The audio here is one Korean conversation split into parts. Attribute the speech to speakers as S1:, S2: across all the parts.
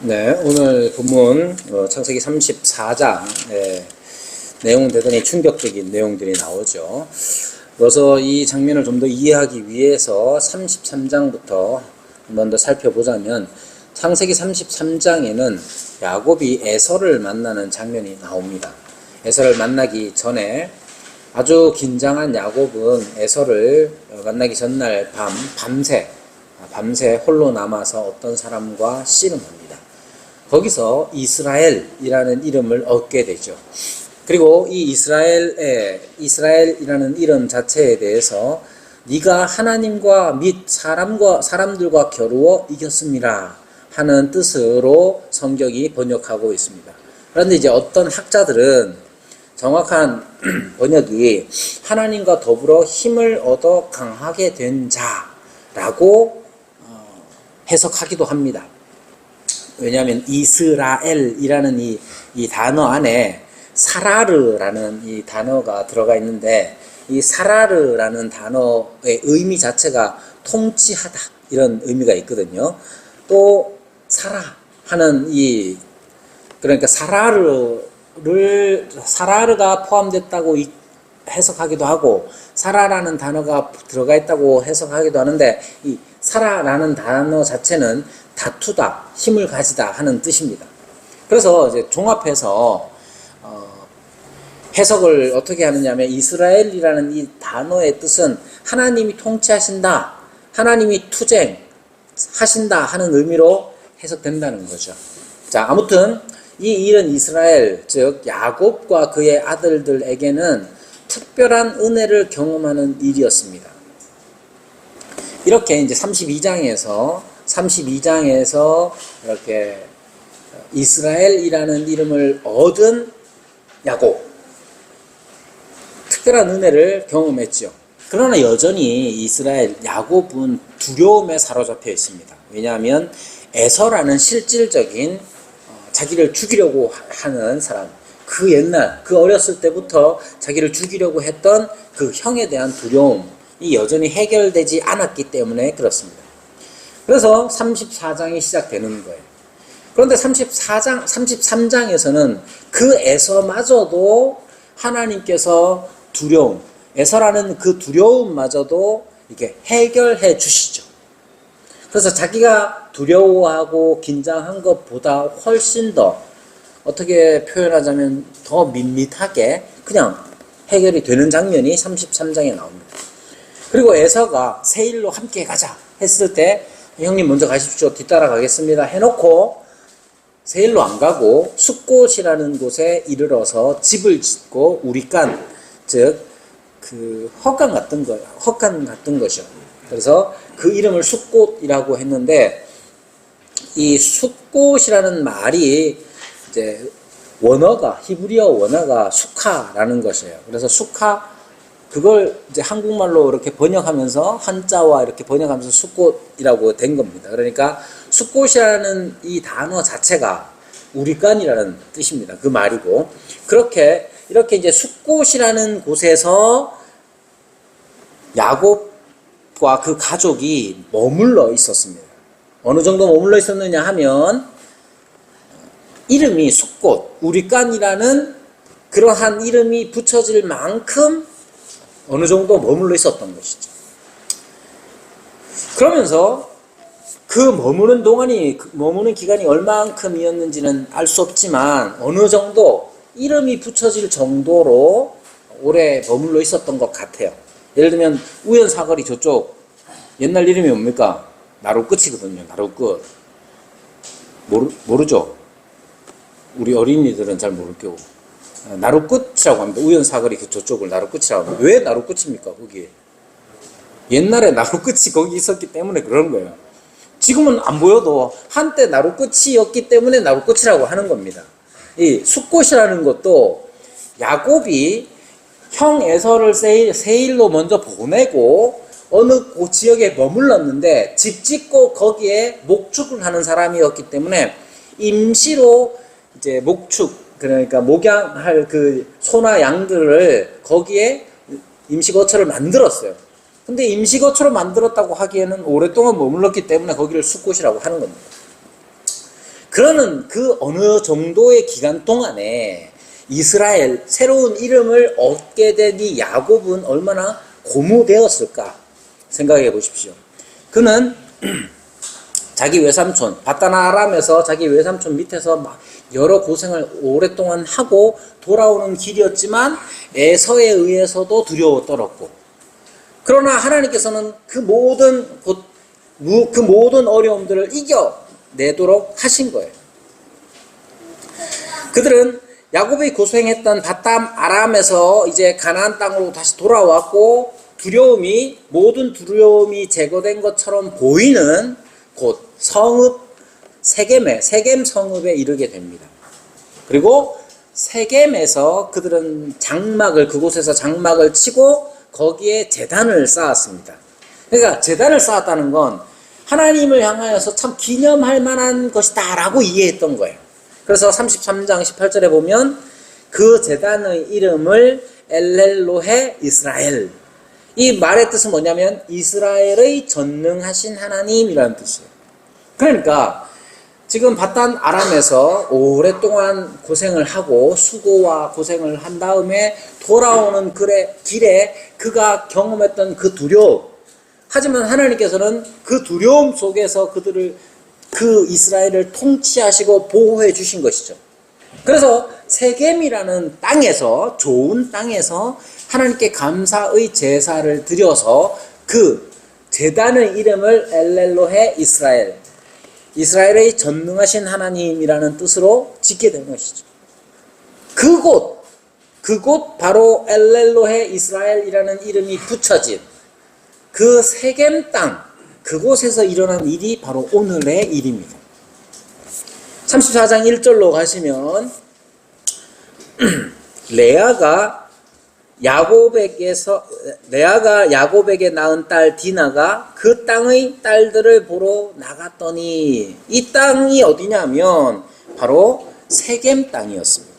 S1: 네, 오늘 본문 창세기 34장 내용은 대단히 충격적인 내용들이 나오죠. 그래서 이 장면을 좀 더 이해하기 위해서 33장부터 한 번 더 살펴보자면 창세기 33장에는 야곱이 에서를 만나는 장면이 나옵니다. 에서를 만나기 전에 아주 긴장한 야곱은 에서를 만나기 전날 밤새 홀로 남아서 어떤 사람과 씨름합니다. 거기서 이스라엘이라는 이름을 얻게 되죠. 그리고 이 이스라엘이라는 이름 자체에 대해서 네가 하나님과 및 사람들과 겨루어 이겼습니다 하는 뜻으로 성경이 번역하고 있습니다. 그런데 이제 어떤 학자들은 정확한 번역이 하나님과 더불어 힘을 얻어 강하게 된 자라고 해석하기도 합니다. 왜냐하면 이스라엘이라는 이 단어 안에 사라르라는 이 단어가 들어가 있는데, 이 사라르라는 단어의 의미 자체가 통치하다 이런 의미가 있거든요. 또 사라 하는 그러니까 사라르가 포함됐다고 해석하기도 하고 사라라는 단어가 들어가 있다고 해석하기도 하는데, 이 사라라는 단어 자체는 다투다, 힘을 가지다 하는 뜻입니다. 그래서 이제 종합해서 해석을 어떻게 하느냐면, 이스라엘이라는 이 단어의 뜻은 하나님이 통치하신다, 하나님이 투쟁하신다 하는 의미로 해석된다는 거죠. 자, 아무튼 이 일은 이스라엘, 즉 야곱과 그의 아들들에게는 특별한 은혜를 경험하는 일이었습니다. 이렇게 이제 32장에서 이렇게 이스라엘이라는 이름을 얻은 야곱, 특별한 은혜를 경험했죠. 그러나 여전히 야곱은 두려움에 사로잡혀 있습니다. 왜냐하면 에서라는 실질적인 자기를 죽이려고 하는 사람, 그 어렸을 때부터 자기를 죽이려고 했던 그 형에 대한 두려움이 여전히 해결되지 않았기 때문에 그렇습니다. 그래서 34장이 시작되는 거예요. 그런데 33장에서는 그 에서마저도 하나님께서 에서라는 그 두려움마저도 이렇게 해결해 주시죠. 그래서 자기가 두려워하고 긴장한 것보다 훨씬 더, 어떻게 표현하자면 더 밋밋하게 그냥 해결이 되는 장면이 33장에 나옵니다. 그리고 에서가 세일로 함께 가자 했을 때, 형님 먼저 가십시오, 뒤따라 가겠습니다 해놓고 세일로 안 가고 숫곳이라는 곳에 이르러서 집을 짓고 우리간, 즉 그 헛간 같은 거죠. 그래서 그 이름을 숫곳이라고 했는데, 이 숫곳이라는 말이 이제 히브리어 원어가 수카라는 것이에요. 그래서 수카, 그걸 이제 한국말로 이렇게 번역하면서, 한자와 이렇게 번역하면서 숫곳이라고 된 겁니다. 그러니까 숫곳이라는 이 단어 자체가 우리간이라는 뜻입니다. 그 말이고, 이렇게 이제 숫곳이라는 곳에서 야곱과 그 가족이 머물러 있었습니다. 어느 정도 머물러 있었느냐 하면, 이름이 숫곳, 우리간이라는 그러한 이름이 붙여질 만큼 어느 정도 머물러 있었던 것이죠. 그러면서 그 머무는 기간이 얼마만큼이었는지는 알 수 없지만, 어느 정도 이름이 붙여질 정도로 오래 머물러 있었던 것 같아요. 예를 들면 우연사거리 저쪽 옛날 이름이 뭡니까? 나룻끝이거든요. 나룻끝. 모르죠? 우리 어린이들은 잘 모를 거고. 나룻끝이라고 합니다. 우연사거리 저쪽을 나룻끝이라고 합니다. 왜 나룻끝입니까? 거기 옛날에 나룻끝이 거기 있었기 때문에 그런 거예요. 지금은 안 보여도 한때 나룻끝이었기 때문에 나룻끝이라고 하는 겁니다. 이 숫곳이라는 것도 야곱이 형 에서를 세일로 먼저 보내고 어느 그 지역에 머물렀는데, 집 짓고 거기에 목축을 하는 사람이었기 때문에 임시로 이제 그러니까 목양할 그 소나 양들을 거기에 임시거처를 만들었어요. 근데 임시거처로 만들었다고 하기에는 오랫동안 머물렀기 때문에 거기를 숫곳이라고 하는 겁니다. 그러는 그 어느 정도의 기간 동안에 이스라엘 새로운 이름을 얻게 된 이 야곱은 얼마나 고무되었을까 생각해 보십시오. 그는 자기 외삼촌 바단 아람에서 자기 외삼촌 밑에서 막 여러 고생을 오랫동안 하고 돌아오는 길이었지만 에서에 의해서도 두려워 떨었고, 그러나 하나님께서는 그 모든 어려움들을 이겨내도록 하신 거예요. 그들은 야곱이 고생했던 바단 아람에서 이제 가나안 땅으로 다시 돌아왔고, 모든 두려움이 제거된 것처럼 보이는 곧 성읍 세겜 성읍에 이르게 됩니다. 그리고 세겜에서 그들은 그곳에서 장막을 치고 거기에 제단을 쌓았습니다. 그러니까 제단을 쌓았다는 건 하나님을 향하여서 참 기념할 만한 것이다 라고 이해했던 거예요. 그래서 33장 18절에 보면 그 제단의 이름을 엘렐로헤 이스라엘, 이 말의 뜻은 뭐냐면 이스라엘의 전능하신 하나님이라는 뜻이에요. 그러니까 지금 바단 아람에서 오랫동안 고생을 하고 수고와 고생을 한 다음에 돌아오는 길에 그가 경험했던 그 두려움, 하지만 하나님께서는 그 두려움 속에서 그 이스라엘을 통치하시고 보호해 주신 것이죠. 그래서 세겜이라는 땅에서, 좋은 땅에서 하나님께 감사의 제사를 드려서 그 제단의 이름을 엘렐로헤 이스라엘, 이스라엘의 전능하신 하나님이라는 뜻으로 짓게 된 것이죠. 그곳 바로 엘렐로헤 이스라엘이라는 이름이 붙여진 그 세겜 땅, 그곳에서 일어난 일이 바로 오늘의 일입니다. 34장 1절로 가시면 레아가 야곱에게 낳은 딸 디나가 그 땅의 딸들을 보러 나갔더니, 이 땅이 어디냐면 바로 세겜 땅이었습니다.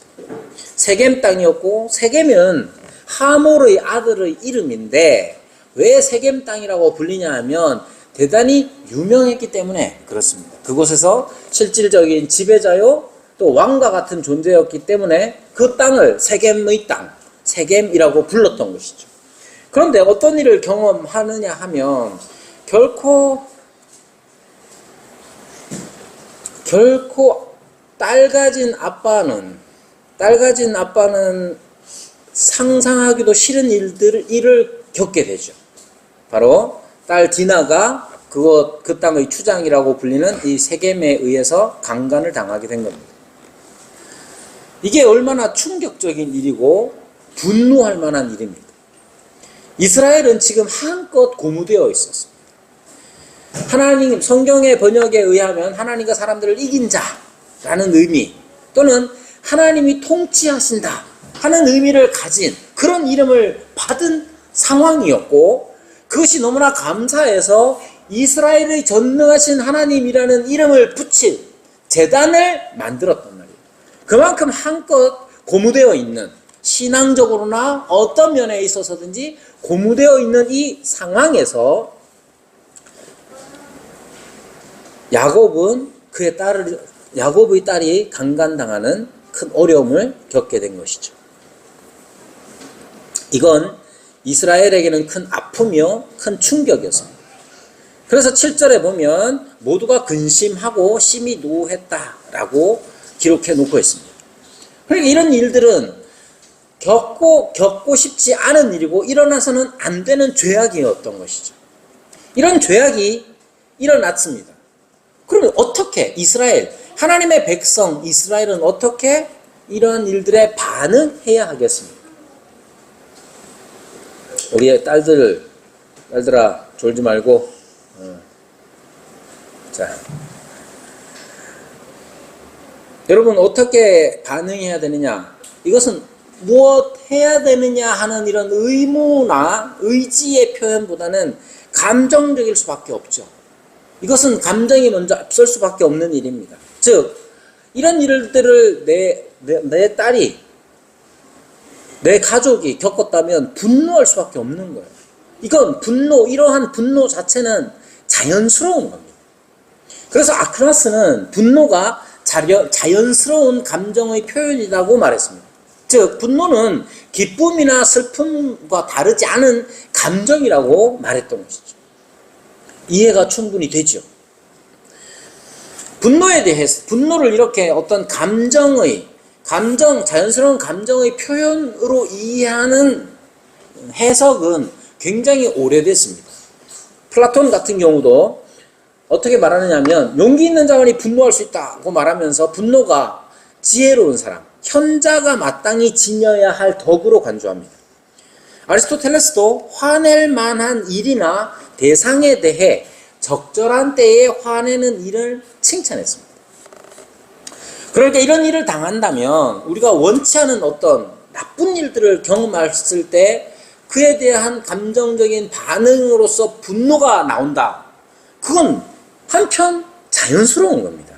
S1: 세겜 땅이었고, 세겜은 하몰의 아들의 이름인데 왜 세겜 땅이라고 불리냐 하면 대단히 유명했기 때문에 그렇습니다. 그곳에서 실질적인 지배자요 또 왕과 같은 존재였기 때문에 그 땅을 세겜의 땅, 세겜이라고 불렀던 것이죠. 그런데 어떤 일을 경험하느냐 하면 결코 딸 가진 아빠는 상상하기도 싫은 일을 겪게 되죠. 바로 딸 디나가 그 땅의 추장이라고 불리는 이 세겜에 의해서 강간을 당하게 된 겁니다. 이게 얼마나 충격적인 일이고 분노할 만한 일입니다. 이스라엘은 지금 한껏 고무되어 있었습니다. 하나님, 성경의 번역에 의하면 하나님과 사람들을 이긴 자라는 의미, 또는 하나님이 통치하신다 하는 의미를 가진 그런 이름을 받은 상황이었고, 그것이 너무나 감사해서 이스라엘의 전능하신 하나님이라는 이름을 붙인 제단을 만들었단 말이에요. 그만큼 한껏 고무되어 있는, 신앙적으로나 어떤 면에 있어서든지 고무되어 있는 이 상황에서 야곱의 딸이 강간당하는 큰 어려움을 겪게 된 것이죠. 이건 이스라엘에게는 큰 아픔이요 큰 충격이었습니다. 그래서 7절에 보면 모두가 근심하고 심히 노했다라고 기록해 놓고 있습니다. 그러니까 이런 일들은 겪고 싶지 않은 일이고 일어나서는 안 되는 죄악이었던 것이죠. 이런 죄악이 일어났습니다. 그러면 어떻게 하나님의 백성 이스라엘은 어떻게 이런 일들에 반응해야 하겠습니까? 우리의 딸들아 졸지 말고 자, 여러분 어떻게 반응해야 되느냐? 이것은 무엇 해야 되느냐 하는 이런 의무나 의지의 표현보다는 감정적일 수밖에 없죠. 이것은 감정이 먼저 앞설 수밖에 없는 일입니다. 즉 이런 일들을 내 딸이, 내 가족이 겪었다면 분노할 수밖에 없는 거예요. 이건 이러한 분노 자체는 자연스러운 겁니다. 그래서 아크나스는 분노가 자연스러운 감정의 표현이라고 말했습니다. 즉 분노는 기쁨이나 슬픔과 다르지 않은 감정이라고 말했던 것이죠. 이해가 충분히 되죠. 분노에 대해서 분노를 이렇게 어떤 자연스러운 감정의 표현으로 이해하는 해석은 굉장히 오래됐습니다. 플라톤 같은 경우도 어떻게 말하느냐면 용기 있는 자만이 분노할 수 있다고 말하면서 분노가 지혜로운 사람, 현자가 마땅히 지녀야 할 덕으로 간주합니다. 아리스토텔레스도 화낼 만한 일이나 대상에 대해 적절한 때에 화내는 일을 칭찬했습니다. 그러니까 이런 일을 당한다면 우리가 원치 않은 어떤 나쁜 일들을 경험했을 때 그에 대한 감정적인 반응으로서 분노가 나온다. 그건 한편 자연스러운 겁니다.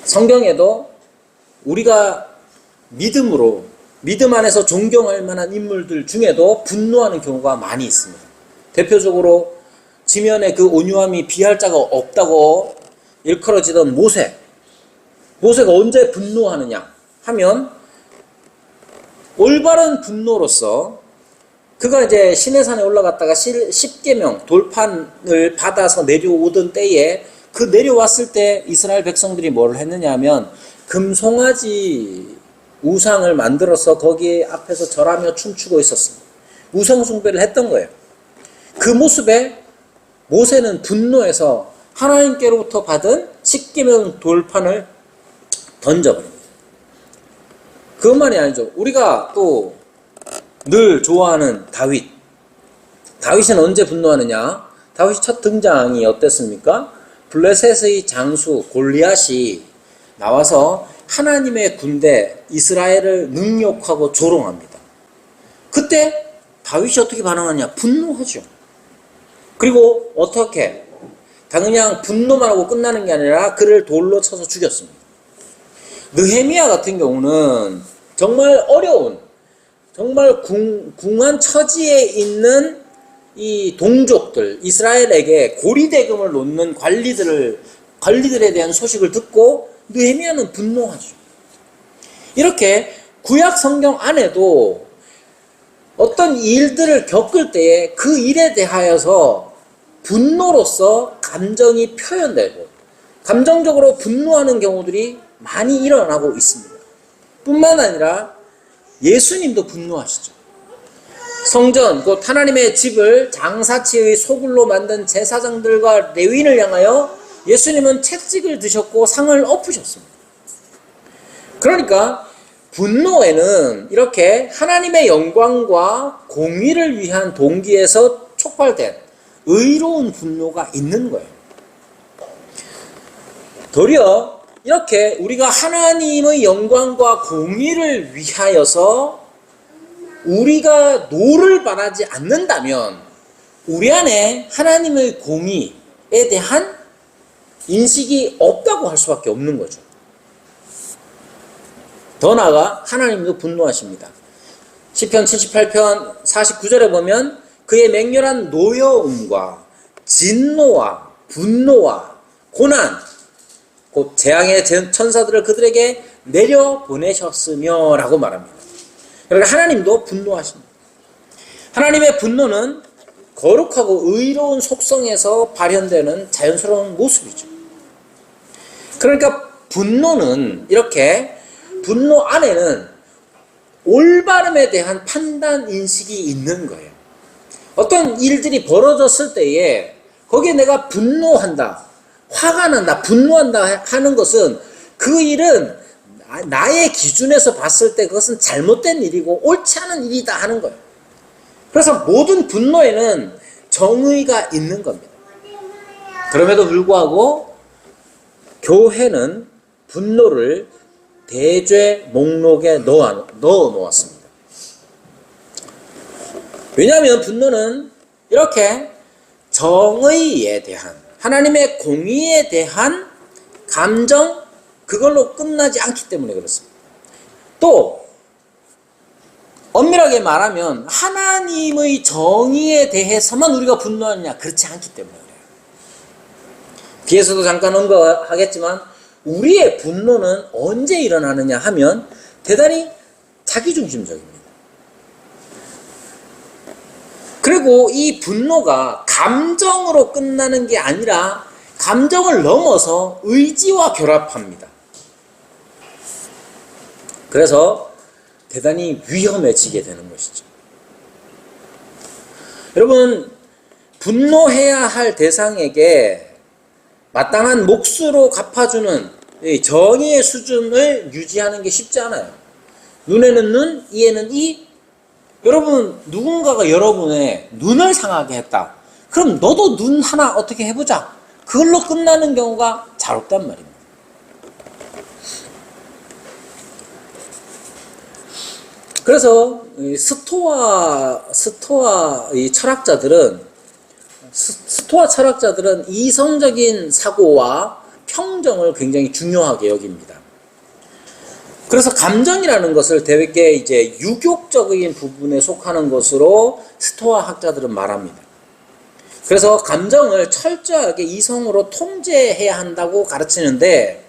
S1: 성경에도 우리가 믿음 안에서 존경할 만한 인물들 중에도 분노하는 경우가 많이 있습니다. 대표적으로 지면에 그 온유함이 비할 자가 없다고 일컬어지던 모세가 언제 분노하느냐 하면 올바른 분노로서 그가 이제 시내산에 올라갔다가 10계명 돌판을 받아서 내려오던 때에 그 내려왔을 때 이스라엘 백성들이 뭘 했느냐 하면 금송아지 우상을 만들어서 거기 앞에서 절하며 춤추고 있었습니다. 우상 숭배를 했던 거예요. 그 모습에 모세는 분노해서 하나님께로부터 받은 10계명 돌판을 던져버립니다. 그것만이 아니죠. 우리가 또 늘 좋아하는 다윗은 언제 분노하느냐? 다윗이 첫 등장이 어땠습니까? 블레셋의 장수 골리앗이 나와서 하나님의 군대 이스라엘을 능욕하고 조롱합니다. 그때 다윗이 어떻게 반응하냐? 분노하죠. 그리고 어떻게? 그냥 분노만 하고 끝나는 게 아니라 그를 돌로 쳐서 죽였습니다. 느헤미야 같은 경우는 정말 어려운, 정말 궁한 처지에 있는 이 동족들, 이스라엘에게 고리대금을 놓는 관리들에 대한 소식을 듣고 느헤미야는 분노하죠. 이렇게 구약 성경 안에도 어떤 일들을 겪을 때에 그 일에 대하여서 분노로서 감정이 표현되고 감정적으로 분노하는 경우들이 많이 일어나고 있습니다. 뿐만 아니라 예수님도 분노하시죠. 성전, 곧 하나님의 집을 장사치의 소굴로 만든 제사장들과 레위인을 향하여 예수님은 채찍을 드셨고 상을 엎으셨습니다. 그러니까 분노에는 이렇게 하나님의 영광과 공의를 위한 동기에서 촉발된 의로운 분노가 있는 거예요. 도리어 이렇게 우리가 하나님의 영광과 공의를 위하여서 우리가 노를 바라지 않는다면 우리 안에 하나님의 공의에 대한 인식이 없다고 할 수밖에 없는 거죠. 더 나아가 하나님도 분노하십니다. 시편 78편 49절에 보면 그의 맹렬한 노여움과 진노와 분노와 고난 곧 재앙의 천사들을 그들에게 내려보내셨으며 라고 말합니다. 그러니까 하나님도 분노하십니다. 하나님의 분노는 거룩하고 의로운 속성에서 발현되는 자연스러운 모습이죠. 그러니까 분노는 이렇게 분노 안에는 올바름에 대한 판단 인식이 있는 거예요. 어떤 일들이 벌어졌을 때에 거기에 내가 분노한다, 화가 난다, 분노한다 하는 것은 그 일은 나의 기준에서 봤을 때 그것은 잘못된 일이고 옳지 않은 일이다 하는 거예요. 그래서 모든 분노에는 정의가 있는 겁니다. 그럼에도 불구하고 교회는 분노를 대죄 목록에 넣어 놓았습니다. 왜냐하면 분노는 이렇게 정의에 대한 하나님의 공의에 대한 감정 그걸로 끝나지 않기 때문에 그렇습니다. 또 엄밀하게 말하면 하나님의 정의에 대해서만 우리가 분노하느냐 그렇지 않기 때문에 그래요. 뒤에서도 잠깐 언급하겠지만 우리의 분노는 언제 일어나느냐 하면 대단히 자기중심적입니다. 그리고 이 분노가 감정으로 끝나는 게 아니라 감정을 넘어서 의지와 결합합니다. 그래서 대단히 위험해지게 되는 것이죠. 여러분, 분노해야 할 대상에게 마땅한 몫으로 갚아주는 정의의 수준을 유지하는 게 쉽지 않아요. 눈에는 눈, 이에는 이. 여러분, 누군가가 여러분의 눈을 상하게 했다. 그럼 너도 눈 하나 어떻게 해보자. 그걸로 끝나는 경우가 잘 없단 말입니다. 그래서 스토아 철학자들은 이성적인 사고와 평정을 굉장히 중요하게 여깁니다. 그래서 감정이라는 것을 되게 이제 유격적인 부분에 속하는 것으로 스토아 학자들은 말합니다. 그래서 감정을 철저하게 이성으로 통제해야 한다고 가르치는데,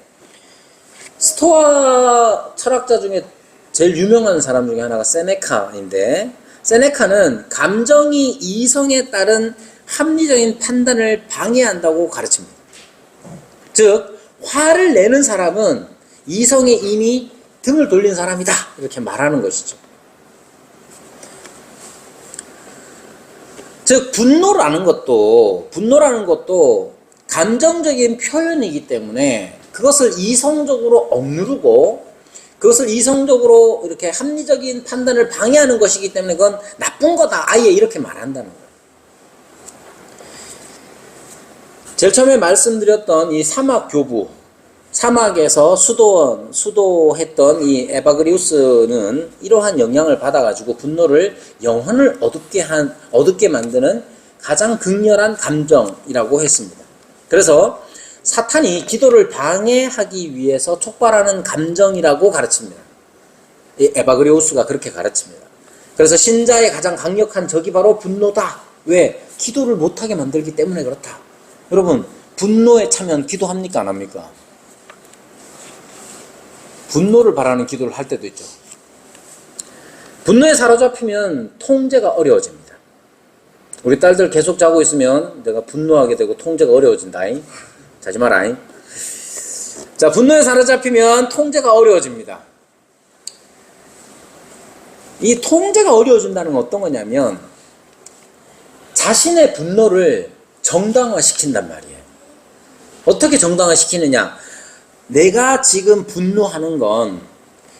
S1: 스토아 철학자 중에 제일 유명한 사람 중에 하나가 세네카인데, 세네카는 감정이 이성에 따른 합리적인 판단을 방해한다고 가르칩니다. 즉, 화를 내는 사람은 이성에 이미 등을 돌린 사람이다, 이렇게 말하는 것이죠. 즉, 분노라는 것도 감정적인 표현이기 때문에 그것을 이성적으로 억누르고 그것을 이성적으로 이렇게 합리적인 판단을 방해하는 것이기 때문에 그건 나쁜 거다, 아예 이렇게 말한다는 거예요. 제일 처음에 말씀드렸던 이 사막 교부, 사막에서 수도했던 이 에바그리우스는 이러한 영향을 받아가지고 분노를 영혼을 어둡게 만드는 가장 극렬한 감정이라고 했습니다. 그래서 사탄이 기도를 방해하기 위해서 촉발하는 감정이라고 가르칩니다. 이 에바그리우스가 그렇게 가르칩니다. 그래서 신자의 가장 강력한 적이 바로 분노다. 왜? 기도를 못하게 만들기 때문에 그렇다. 여러분, 분노에 차면 기도합니까? 안 합니까? 분노를 바라는 기도를 할 때도 있죠. 분노에 사로잡히면 통제가 어려워집니다. 우리 딸들 계속 자고 있으면 내가 분노하게 되고 통제가 어려워진다잉. 자지 마라잉. 자, 분노에 사로잡히면 통제가 어려워집니다. 이 통제가 어려워진다는 건 어떤 거냐면 자신의 분노를 정당화시킨단 말이에요. 어떻게 정당화시키느냐? 내가 지금 분노하는 건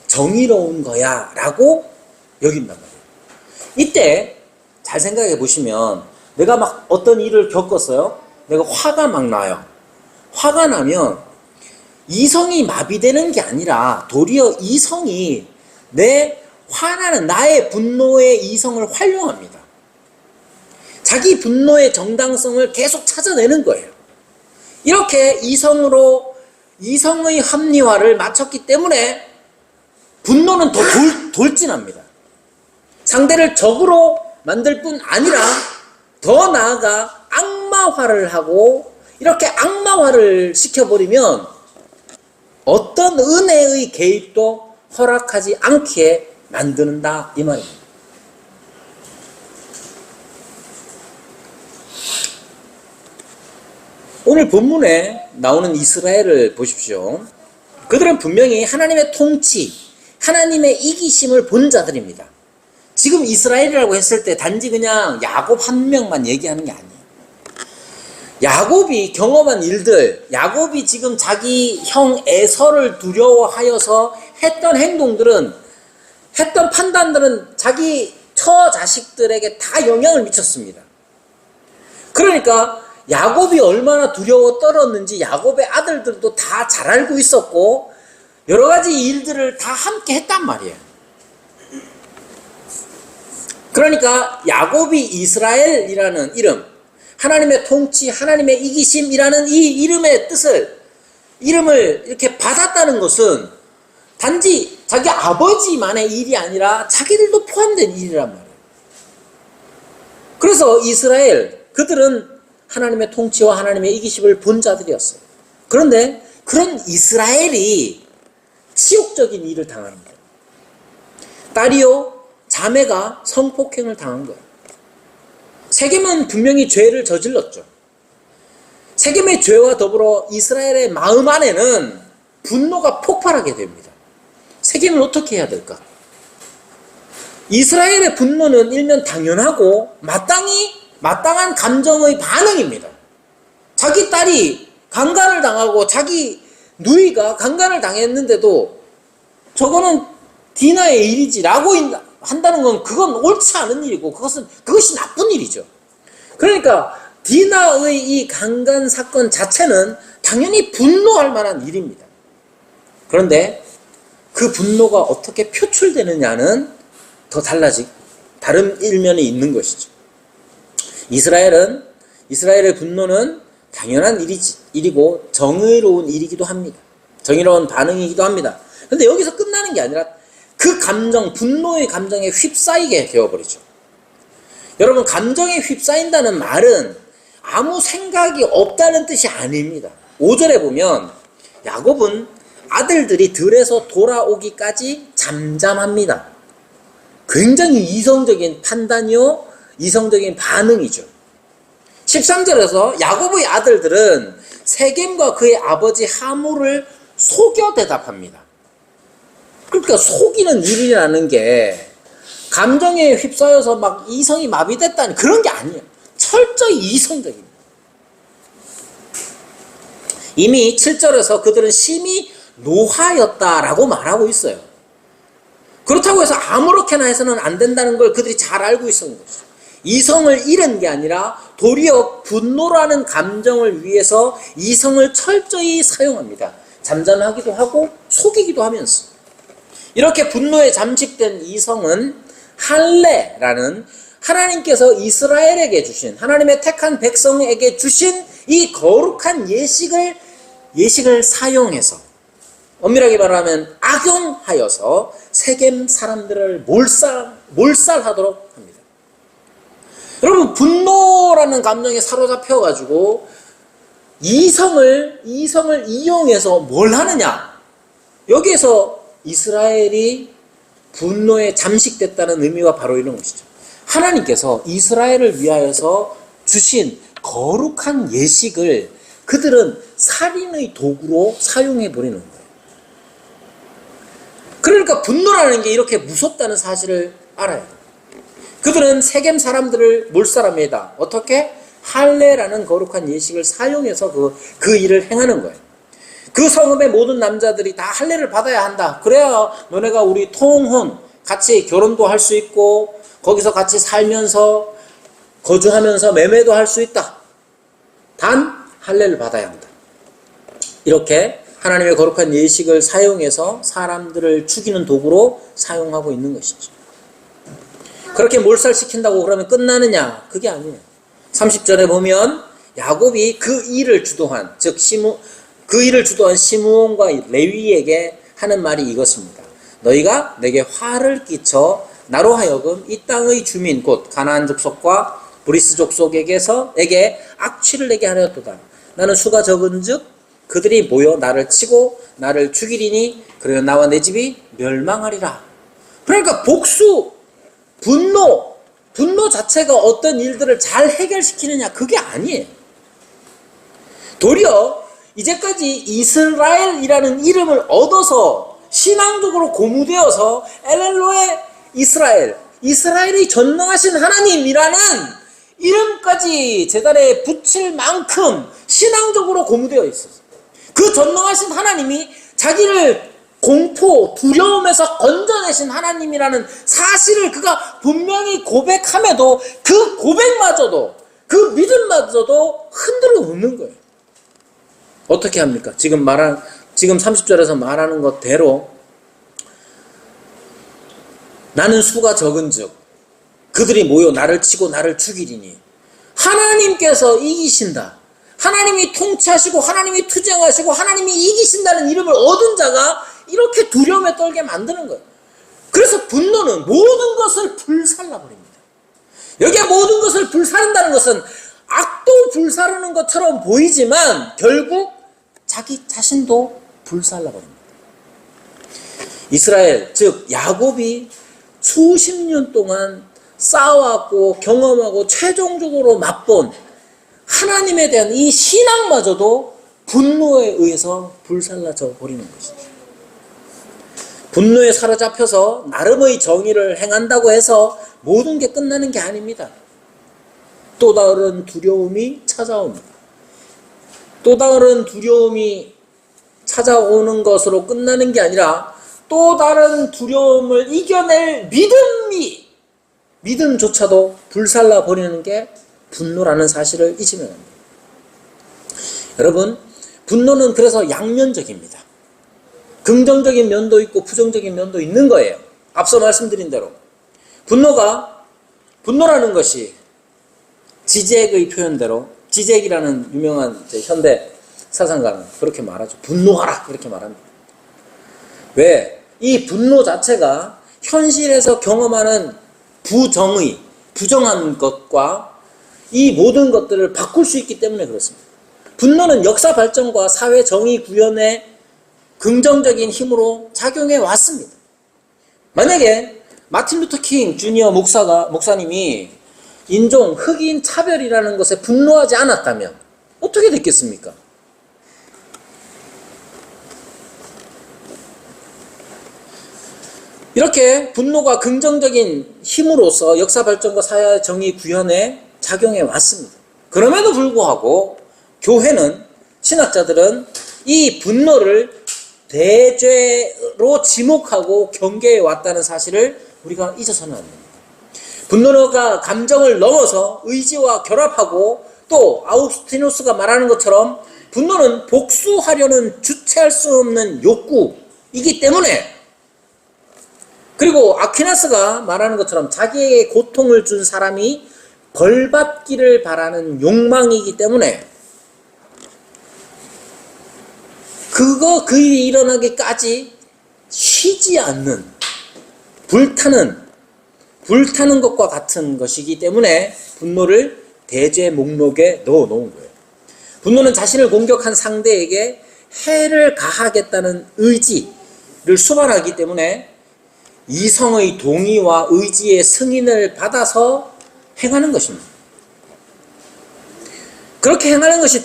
S1: 정의로운 거야 라고 여긴단 말이에요. 이때 잘 생각해 보시면 내가 막 어떤 일을 겪었어요. 내가 화가 막 나요. 화가 나면 이성이 마비되는 게 아니라 도리어 이성이 내 화나는 나의 분노의 이성을 활용합니다. 자기 분노의 정당성을 계속 찾아내는 거예요. 이렇게 이성의 합리화를 맞췄기 때문에 분노는 더 돌진합니다. 상대를 적으로 만들 뿐 아니라 더 나아가 악마화를 하고, 이렇게 악마화를 시켜버리면 어떤 은혜의 개입도 허락하지 않게 만드는다, 이 말입니다. 오늘 본문에 나오는 이스라엘을 보십시오. 그들은 분명히 하나님의 통치, 하나님의 이기심을 본 자들입니다. 지금 이스라엘이라고 했을 때 단지 그냥 야곱 한 명만 얘기하는 게 아니에요. 야곱이 경험한 일들, 야곱이 지금 자기 형 에서를 두려워하여서 했던 행동들은, 했던 판단들은 자기 처자식들에게 다 영향을 미쳤습니다. 그러니까 야곱이 얼마나 두려워 떨었는지 야곱의 아들들도 다 잘 알고 있었고 여러 가지 일들을 다 함께 했단 말이에요. 그러니까 야곱이 이스라엘이라는 이름, 하나님의 통치, 하나님의 이기심이라는 이 이름의 이름을 이렇게 받았다는 것은 단지 자기 아버지만의 일이 아니라 자기들도 포함된 일이란 말이에요. 그래서 이스라엘, 그들은 하나님의 통치와 하나님의 이기심을 본 자들이었어요. 그런데 그런 이스라엘이 치욕적인 일을 당하는 거예요. 딸이요, 자매가 성폭행을 당한 거예요. 세겜은 분명히 죄를 저질렀죠. 세겜의 죄와 더불어 이스라엘의 마음 안에는 분노가 폭발하게 됩니다. 세겜은 어떻게 해야 될까? 이스라엘의 분노는 일면 당연하고 마땅한 감정의 반응입니다. 자기 딸이 강간을 당하고 자기 누이가 강간을 당했는데도 저거는 디나의 일이지라고 한다는 건 그건 옳지 않은 일이고 그것이 나쁜 일이죠. 그러니까 디나의 이 강간 사건 자체는 당연히 분노할 만한 일입니다. 그런데 그 분노가 어떻게 표출되느냐는 더 다른 일면이 있는 것이죠. 이스라엘의 분노는 당연한 일이고 정의로운 일이기도 합니다. 정의로운 반응이기도 합니다. 그런데 여기서 끝나는 게 아니라 그 분노의 감정에 휩싸이게 되어버리죠. 여러분, 감정에 휩싸인다는 말은 아무 생각이 없다는 뜻이 아닙니다. 5절에 보면 야곱은 아들들이 들에서 돌아오기까지 잠잠합니다. 굉장히 이성적인 판단이요, 이성적인 반응이죠. 13절에서 야곱의 아들들은 세겜과 그의 아버지 하물을 속여 대답합니다. 그러니까 속이는 일이라는 게 감정에 휩싸여서 막 이성이 마비됐다는 그런 게 아니에요. 철저히 이성적입니다. 이미 7절에서 그들은 심히 노하였다라고 말하고 있어요. 그렇다고 해서 아무렇게나 해서는 안 된다는 걸 그들이 잘 알고 있었는 것이죠. 이성을 잃은 게 아니라 도리어 분노라는 감정을 위해서 이성을 철저히 사용합니다. 잠잠하기도 하고 속이기도 하면서. 이렇게 분노에 잠식된 이성은 할례라는 하나님께서 이스라엘에게 주신, 하나님의 택한 백성에게 주신 이 거룩한 예식을 사용해서, 엄밀하게 말하면 악용하여서 세겜 사람들을 몰살하도록 합니다. 여러분, 분노라는 감정에 사로잡혀가지고 이성을 이용해서 뭘 하느냐? 여기에서 이스라엘이 분노에 잠식됐다는 의미와 바로 이런 것이죠. 하나님께서 이스라엘을 위하여서 주신 거룩한 예식을 그들은 살인의 도구로 사용해버리는 거예요. 그러니까 분노라는 게 이렇게 무섭다는 사실을 알아야 돼요. 그들은 세겜 사람들을 몰살합니다. 어떻게? 할례라는 거룩한 예식을 사용해서 그 일을 행하는 거예요. 그 성읍의 모든 남자들이 다 할례를 받아야 한다. 그래야 너네가 우리 통혼, 같이 결혼도 할 수 있고 거기서 같이 살면서 거주하면서 매매도 할 수 있다. 단 할례를 받아야 한다. 이렇게 하나님의 거룩한 예식을 사용해서 사람들을 죽이는 도구로 사용하고 있는 것이죠. 그렇게 몰살시킨다고 그러면 끝나느냐? 그게 아니에요. 30절에 보면 야곱이 그 일을 주도한, 즉 그 일을 주도한 시므온과 레위에게 하는 말이 이것입니다. 너희가 내게 화를 끼쳐 나로 하여금 이 땅의 주민 곧 가나안 족속과 브리스 족속에게 악취를 내게 하려도다. 나는 수가 적은즉 그들이 모여 나를 치고 나를 죽이리니 그러면 나와 내 집이 멸망하리라. 그러니까 분노 자체가 어떤 일들을 잘 해결시키느냐, 그게 아니에요. 도리어 이제까지 이스라엘이라는 이름을 얻어서 신앙적으로 고무되어서 엘렐로의 이스라엘이 전능하신 하나님이라는 이름까지 제단에 붙일 만큼 신앙적으로 고무되어 있었어요. 그 전능하신 하나님이 자기를 공포, 두려움에서 건져내신 하나님이라는 사실을 그가 분명히 고백함에도 그 고백마저도, 그 믿음마저도 흔들어 놓는 거예요. 어떻게 합니까? 지금 30절에서 말하는 것대로 나는 수가 적은즉 그들이 모여 나를 치고 나를 죽이리니, 하나님께서 이기신다. 하나님이 통치하시고 하나님이 투쟁하시고 하나님이 이기신다는 이름을 얻은 자가 이렇게 두려움에 떨게 만드는 거예요. 그래서 분노는 모든 것을 불살라버립니다. 여기에 모든 것을 불사른다는 것은 악도 불사르는 것처럼 보이지만 결국 자기 자신도 불살라버립니다. 이스라엘, 즉 야곱이 수십 년 동안 쌓아왔고 경험하고 최종적으로 맛본 하나님에 대한 이 신앙마저도 분노에 의해서 불살라져 버리는 것이죠. 분노에 사로잡혀서 나름의 정의를 행한다고 해서 모든 게 끝나는 게 아닙니다. 또 다른 두려움이 찾아옵니다. 또 다른 두려움이 찾아오는 것으로 끝나는 게 아니라 또 다른 두려움을 이겨낼 믿음조차도 불살라 버리는 게 분노라는 사실을 잊으면 안 됩니다. 여러분, 분노는 그래서 양면적입니다. 긍정적인 면도 있고 부정적인 면도 있는 거예요. 앞서 말씀드린 대로 분노라는 것이 지젝의 표현대로, 지젝이라는 유명한 현대 사상가는 그렇게 말하죠. 분노하라 그렇게 말합니다. 왜? 이 분노 자체가 현실에서 경험하는 부정한 것과 이 모든 것들을 바꿀 수 있기 때문에 그렇습니다. 분노는 역사 발전과 사회 정의 구현의 긍정적인 힘으로 작용해 왔습니다. 만약에 마틴 루터 킹 주니어 목사님이 인종, 흑인 차별이라는 것에 분노하지 않았다면 어떻게 됐겠습니까? 이렇게 분노가 긍정적인 힘으로서 역사 발전과 사회 정의 구현에 작용해 왔습니다. 그럼에도 불구하고 교회는, 신학자들은 이 분노를 대죄로 지목하고 경계해 왔다는 사실을 우리가 잊어서는 안 됩니다. 분노가 감정을 넘어서 의지와 결합하고, 또 아우구스티누스가 말하는 것처럼 분노는 복수하려는 주체할 수 없는 욕구이기 때문에, 그리고 아퀴나스가 말하는 것처럼 자기에게 고통을 준 사람이 벌받기를 바라는 욕망이기 때문에 그 일이 일어나기까지 쉬지 않는 불타는 것과 같은 것이기 때문에 분노를 대죄 목록에 넣어 놓은 거예요. 분노는 자신을 공격한 상대에게 해를 가하겠다는 의지를 수반하기 때문에 이성의 동의와 의지의 승인을 받아서 행하는 것입니다. 그렇게 행하는 것이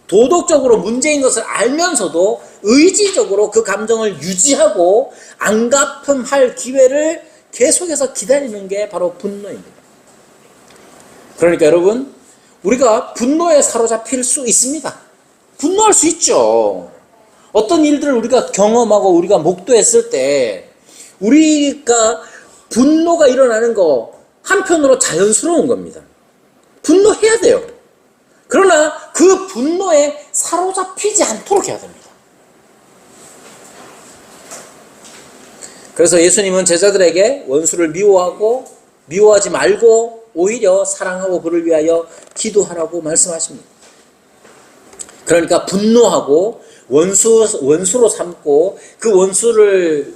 S1: 도덕적으로 문제인 것을 알면서도 의지적으로 그 감정을 유지하고 안갚음할 기회를 계속해서 기다리는 게 바로 분노입니다. 그러니까 여러분, 우리가 분노에 사로잡힐 수 있습니다. 분노할 수 있죠. 어떤 일들을 우리가 경험하고 우리가 목도했을 때 우리가 분노가 일어나는 거 한편으로 자연스러운 겁니다. 분노해야 돼요. 그러나 그 분노에 사로잡히지 않도록 해야 됩니다. 그래서 예수님은 제자들에게 원수를 미워하지 말고 오히려 사랑하고 그를 위하여 기도하라고 말씀하십니다. 그러니까 분노하고 원수로 삼고 그 원수를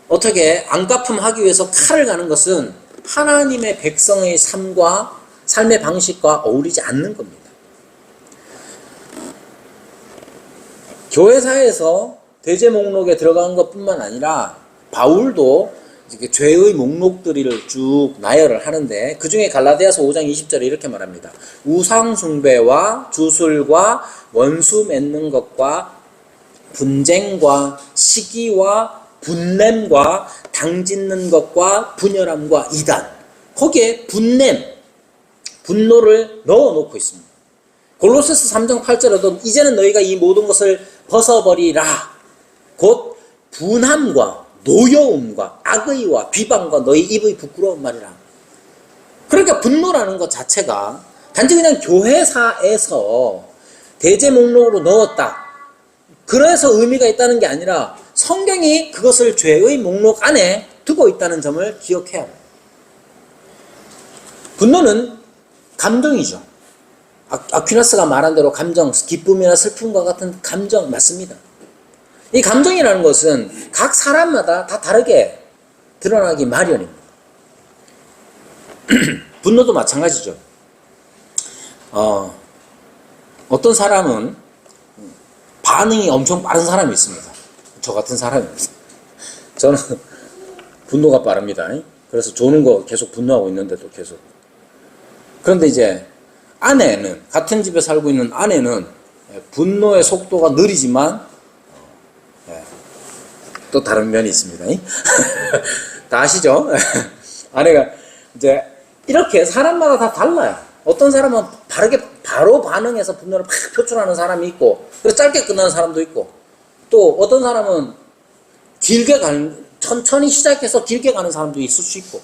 S1: 어떻게 안갚음하기 위해서 칼을 가는 것은 하나님의 백성의 삶의 방식과 어울리지 않는 겁니다. 교회사에서 대제 목록에 들어간 것뿐만 아니라 바울도 죄의 목록들을 쭉 나열을 하는데, 그 중에 갈라디아서 5장 20절에 이렇게 말합니다. 우상 숭배와 주술과 원수 맺는 것과 분쟁과 시기와 분냄과 당짓는 것과 분열함과 이단, 거기에 분노를 넣어놓고 있습니다. 골로새서 3장 8절에도 이제는 너희가 이 모든 것을 벗어버리라, 곧 분함과 노여움과 악의와 비방과 너희 입의 부끄러운 말이라. 그러니까 분노라는 것 자체가 단지 그냥 교회사에서 대제 목록으로 넣었다, 그래서 의미가 있다는 게 아니라 성경이 그것을 죄의 목록 안에 두고 있다는 점을 기억해야 합니다. 분노는 감정이죠. 아퀴나스가 말한 대로 감정, 기쁨이나 슬픔과 같은 감정 맞습니다. 이 감정이라는 것은 각 사람마다 다 다르게 드러나기 마련입니다. 분노도 마찬가지죠. 어떤 사람은 반응이 엄청 빠른 사람이 있습니다. 저 같은 사람입니다. 저는 분노가 빠릅니다. 그래서 조는 거 계속 분노하고 있는데도 계속. 그런데 이제 아내는, 같은 집에 살고 있는 아내는 분노의 속도가 느리지만 또 다른 면이 있습니다. 다 아시죠? 아내가 이제 이렇게 사람마다 다 달라요. 어떤 사람은 바로 반응해서 분노를 팍 표출하는 사람이 있고, 그래서 짧게 끝나는 사람도 있고, 또 어떤 사람은 천천히 시작해서 길게 가는 사람도 있을 수 있고,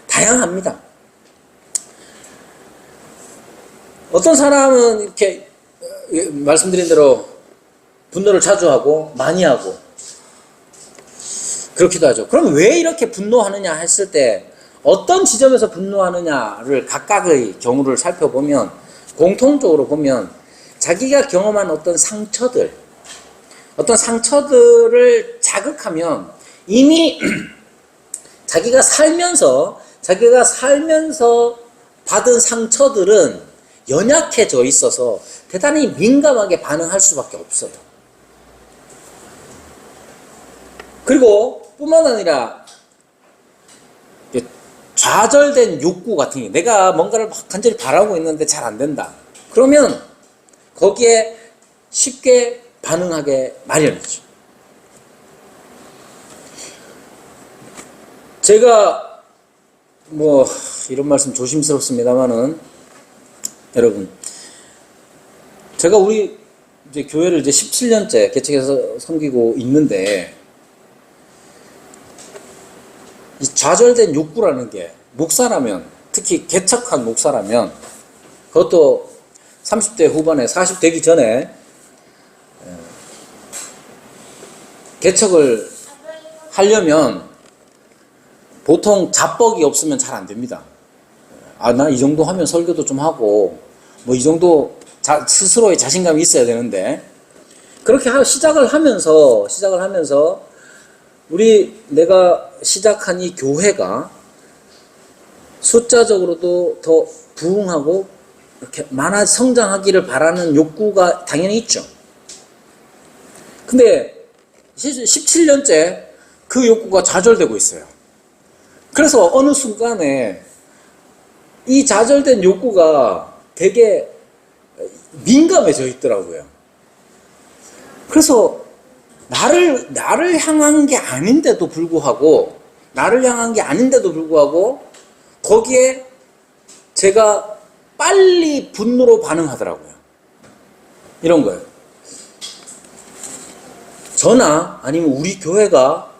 S1: 다양합니다. 어떤 사람은 이렇게 말씀드린 대로 분노를 자주 하고 많이 하고 그렇기도 하죠. 그럼 왜 이렇게 분노하느냐 했을 때 어떤 지점에서 분노하느냐를 각각의 경우를 살펴보면 공통적으로 보면 자기가 경험한 어떤 상처들을 자극하면 이미 자기가 살면서 받은 상처들은 연약해져 있어서 대단히 민감하게 반응할 수밖에 없어요. 그리고 뿐만 아니라 좌절된 욕구 같은 게, 내가 뭔가를 막 간절히 바라고 있는데 잘 안 된다. 그러면 거기에 쉽게 반응하게 마련이죠. 제가 이런 말씀 조심스럽습니다만은, 여러분, 제가 우리 이제 교회를 이제 17년째 개척해서 섬기고 있는데, 이 좌절된 욕구라는 게 목사라면, 특히 개척한 목사라면, 그것도 30대 후반에 40 되기 전에 개척을 하려면 보통 자뻑이 없으면 잘 안 됩니다. 나 이 정도 하면 설교도 좀 하고 이 정도 스스로의 자신감이 있어야 되는데, 그렇게 시작을 하면서 내가 시작한 이 교회가 숫자적으로도 더 부흥하고 이렇게 성장하기를 바라는 욕구가 당연히 있죠. 근데 17년째 그 욕구가 좌절되고 있어요. 그래서 어느 순간에 이 좌절된 욕구가 되게 민감해져 있더라고요. 그래서 나를 향한 게 아닌데도 불구하고 거기에 제가 빨리 분노로 반응하더라고요. 이런 거예요. 저나 아니면 우리 교회가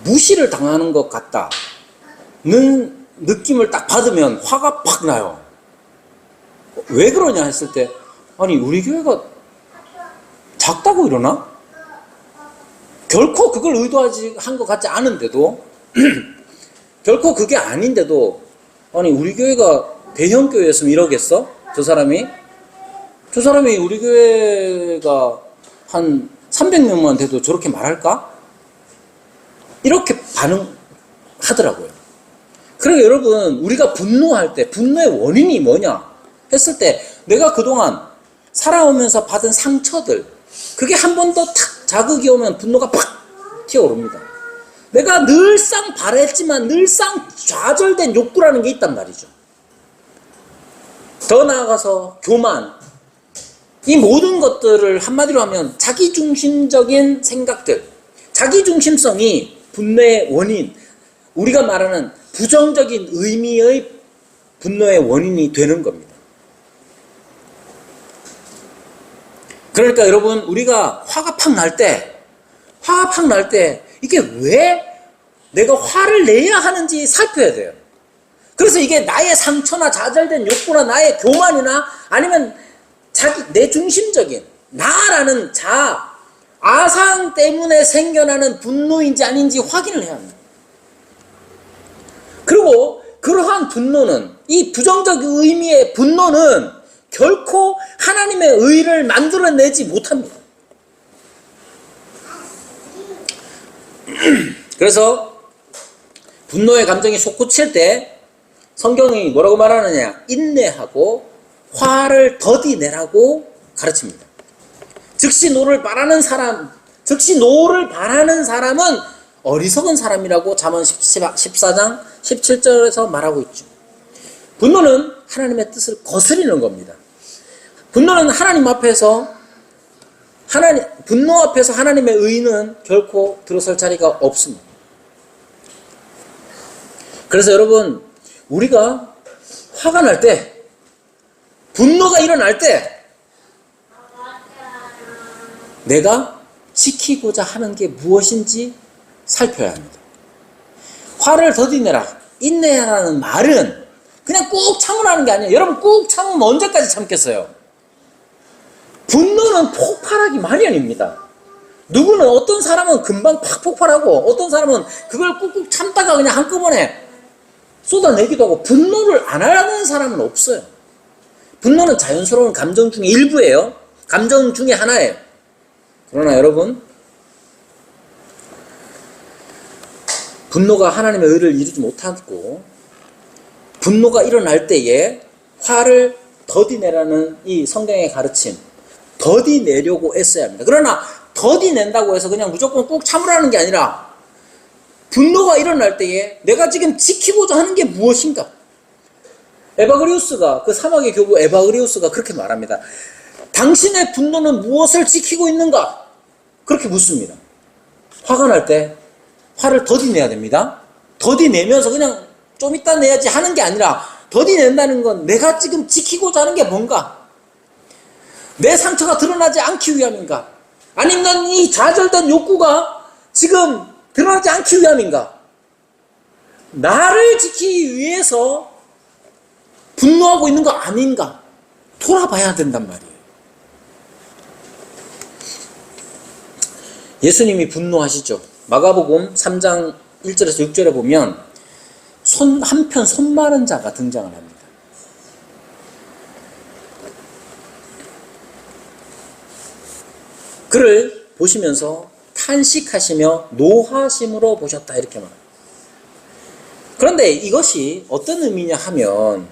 S1: 무시를 당하는 것 같다는 느낌을 딱 받으면 화가 팍 나요. 왜 그러냐 했을 때, 아니 우리 교회가 작다고 이러나? 결코 그걸 의도하지 한 것 같지 않은데도 결코 그게 아닌데도, 아니 우리 교회가 대형 교회였으면 이러겠어? 저 사람이 우리 교회가 한 300명만 돼도 저렇게 말할까? 이렇게 반응하더라고요. 그러니까 여러분, 우리가 분노할 때 분노의 원인이 뭐냐 했을 때, 내가 그동안 살아오면서 받은 상처들, 그게 한 번 더 탁 자극이 오면 분노가 팍 튀어오릅니다. 내가 늘상 바랬지만 늘상 좌절된 욕구라는 게 있단 말이죠. 더 나아가서 교만, 이 모든 것들을 한마디로 하면 자기중심적인 생각들, 자기중심성이 분노의 원인, 우리가 말하는 부정적인 의미의 분노의 원인이 되는 겁니다. 그러니까 여러분, 우리가 화가 팍 날 때 이게 왜 내가 화를 내야 하는지 살펴야 돼요. 그래서 이게 나의 상처나 좌절된 욕구나 나의 교만이나 아니면 내 중심적인 나라는 아상 때문에 생겨나는 분노인지 아닌지 확인을 해야 합니다. 그리고 그러한 분노는, 이 부정적 의미의 분노는 결코 하나님의 의를 만들어내지 못합니다. 그래서 분노의 감정이 솟구칠 때 성경이 뭐라고 말하느냐? 인내하고 화를 더디 내라고 가르칩니다. 즉시 노를 바라는 사람은 어리석은 사람이라고 잠언 14장 17절에서 말하고 있죠. 분노는 하나님의 뜻을 거스리는 겁니다. 분노는 분노 앞에서 하나님의 의는 결코 들어설 자리가 없습니다. 그래서 여러분, 우리가 화가 날 때, 분노가 일어날 때, 내가 지키고자 하는 게 무엇인지 살펴야 합니다. 화를 더디내라, 인내하라는 말은 그냥 꾹 참으라는 게 아니에요. 여러분, 꾹 참으면 언제까지 참겠어요? 분노는 폭발하기 마련입니다. 누구는, 어떤 사람은 금방 팍 폭발하고, 어떤 사람은 그걸 꾹꾹 참다가 그냥 한꺼번에 쏟아내기도 하고, 분노를 안 하는 사람은 없어요. 분노는 자연스러운 감정 중에 일부예요. 감정 중에 하나예요. 그러나 여러분, 분노가 하나님의 의를 이루지 못하고, 분노가 일어날 때에 화를 더디내라는 이 성경의 가르침, 더디내려고 애써야 합니다. 그러나 더디낸다고 해서 그냥 무조건 꾹 참으라는 게 아니라, 분노가 일어날 때에 내가 지금 지키고자 하는 게 무엇인가? 에바그리우스가, 그 사막의 교부 에바그리우스가 그렇게 말합니다. 당신의 분노는 무엇을 지키고 있는가? 그렇게 묻습니다. 화가 날 때 화를 더디내야 됩니다. 더디내면서 그냥 좀 이따 내야지 하는 게 아니라, 더디낸다는 건 내가 지금 지키고자 하는 게 뭔가? 내 상처가 드러나지 않기 위함인가? 아니면 이 좌절된 욕구가 지금 드러나지 않기 위함인가? 나를 지키기 위해서 분노하고 있는 거 아닌가? 돌아봐야 된단 말이에요. 예수님이 분노하시죠. 마가복음 3장 1절에서 6절에 보면 한편 손 마른 자가 등장을 합니다. 그를 보시면서 탄식하시며 노하심으로 보셨다, 이렇게 말합니다. 그런데 이것이 어떤 의미냐 하면,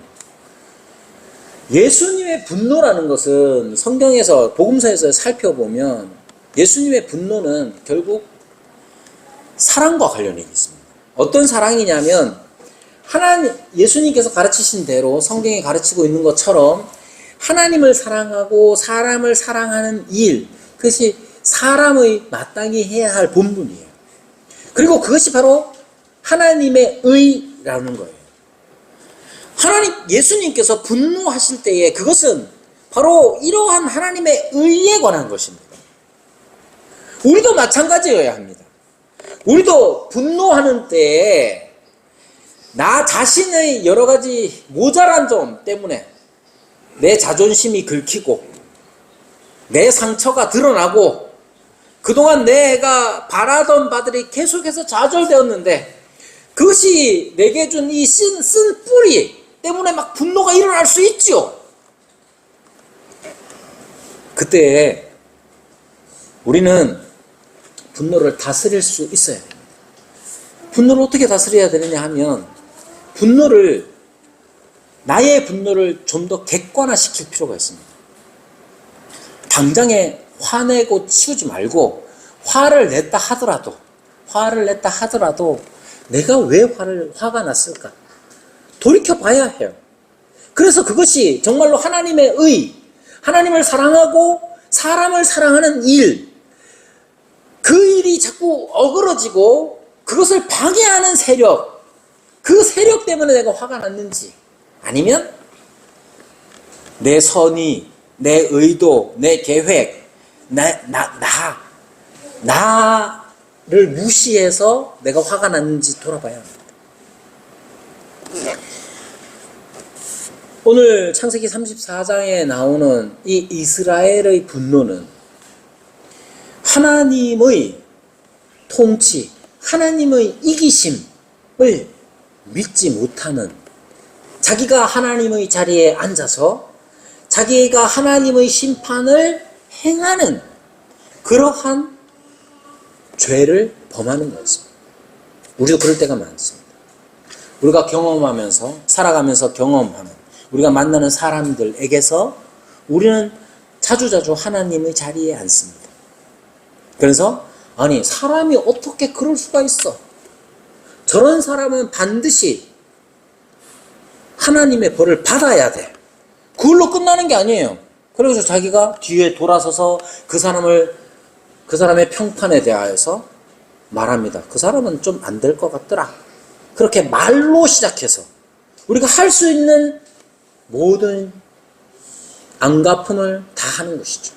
S1: 예수님의 분노라는 것은 성경에서, 복음서에서 살펴보면 예수님의 분노는 결국 사랑과 관련이 있습니다. 어떤 사랑이냐면, 예수님께서 가르치신 대로 성경이 가르치고 있는 것처럼 하나님을 사랑하고 사람을 사랑하는 일, 그것이 사람의 마땅히 해야 할 본분이에요. 그리고 그것이 바로 하나님의 의라는 거예요. 예수님께서 분노하실 때에 그것은 바로 이러한 하나님의 의에 관한 것입니다. 우리도 마찬가지여야 합니다. 우리도 분노하는 때에 나 자신의 여러 가지 모자란 점 때문에 내 자존심이 긁히고, 내 상처가 드러나고, 그동안 내가 바라던 바들이 계속해서 좌절되었는데, 그것이 내게 준 이 쓴 뿌리 때문에 막 분노가 일어날 수 있죠. 그때 우리는 분노를 다스릴 수 있어야 됩니다. 분노를 어떻게 다스려야 되느냐 하면, 나의 분노를 좀 더 객관화시킬 필요가 있습니다. 당장에 화내고 치우지 말고, 화를 냈다 하더라도 내가 왜 화가 났을까? 돌이켜봐야 해요. 그래서 그것이 정말로 하나님의 의, 하나님을 사랑하고 사람을 사랑하는 일, 그 일이 자꾸 어그러지고 그것을 방해하는 세력, 그 세력 때문에 내가 화가 났는지, 아니면 내 선의, 내 의도, 내 계획, 나를 무시해서 내가 화가 났는지 돌아봐야 합니다. 오늘 창세기 34장에 나오는 이 이스라엘의 분노는 하나님의 통치, 하나님의 이기심을 믿지 못하는, 자기가 하나님의 자리에 앉아서 자기가 하나님의 심판을 행하는 그러한 죄를 범하는 거였습니다. 우리도 그럴 때가 많습니다. 우리가 경험하면서 살아가면서 경험하는 우리가 만나는 사람들에게서 우리는 자주자주 하나님의 자리에 앉습니다. 그래서 아니 사람이 어떻게 그럴 수가 있어? 저런 사람은 반드시 하나님의 벌을 받아야 돼. 그걸로 끝나는 게 아니에요. 그래서 자기가 뒤에 돌아서서 그 사람의 평판에 대하여서 말합니다. 그 사람은 좀 안 될 것 같더라. 그렇게 말로 시작해서 우리가 할 수 있는 모든 안갚음을 다 하는 것이죠.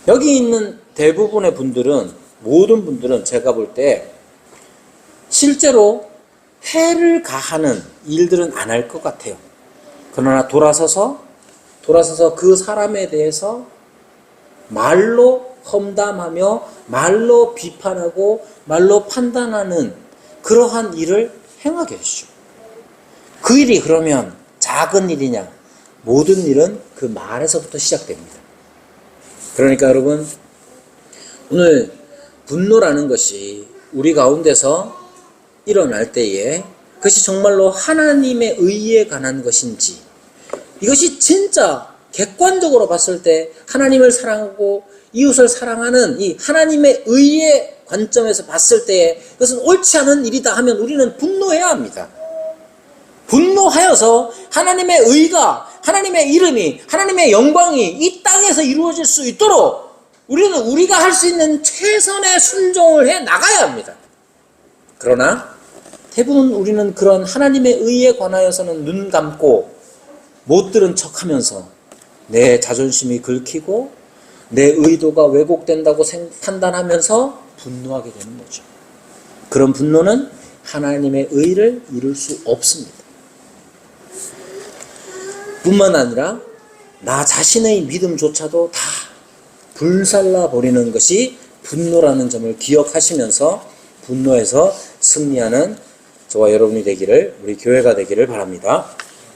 S1: 여기 있는 대부분의 분들은, 모든 분들은 제가 볼 때 실제로 해를 가하는 일들은 안 할 것 같아요. 그러나 돌아서서 그 사람에 대해서 말로 험담하며 말로 비판하고 말로 판단하는 그러한 일을 행하게 하시죠. 그 일이 그러면 작은 일이냐? 모든 일은 그 말에서부터 시작됩니다. 그러니까 여러분, 오늘 분노라는 것이 우리 가운데서 일어날 때에 그것이 정말로 하나님의 의에 관한 것인지, 이것이 진짜 객관적으로 봤을 때 하나님을 사랑하고 이웃을 사랑하는 이 하나님의 의의 관점에서 봤을 때에 그것은 옳지 않은 일이다 하면 우리는 분노해야 합니다. 분노하여서 하나님의 의가, 하나님의 이름이, 하나님의 영광이 이 땅에서 이루어질 수 있도록 우리는 우리가 할 수 있는 최선의 순종을 해 나가야 합니다. 그러나 대부분 우리는 그런 하나님의 의에 관하여서는 눈 감고 못 들은 척하면서 내 자존심이 긁히고 내 의도가 왜곡된다고 판단하면서 분노하게 되는 거죠. 그런 분노는 하나님의 의를 이룰 수 없습니다. 뿐만 아니라 나 자신의 믿음조차도 다 불살라 버리는 것이 분노라는 점을 기억하시면서 분노에서 승리하는 저와 여러분이 되기를, 우리 교회가 되기를 바랍니다.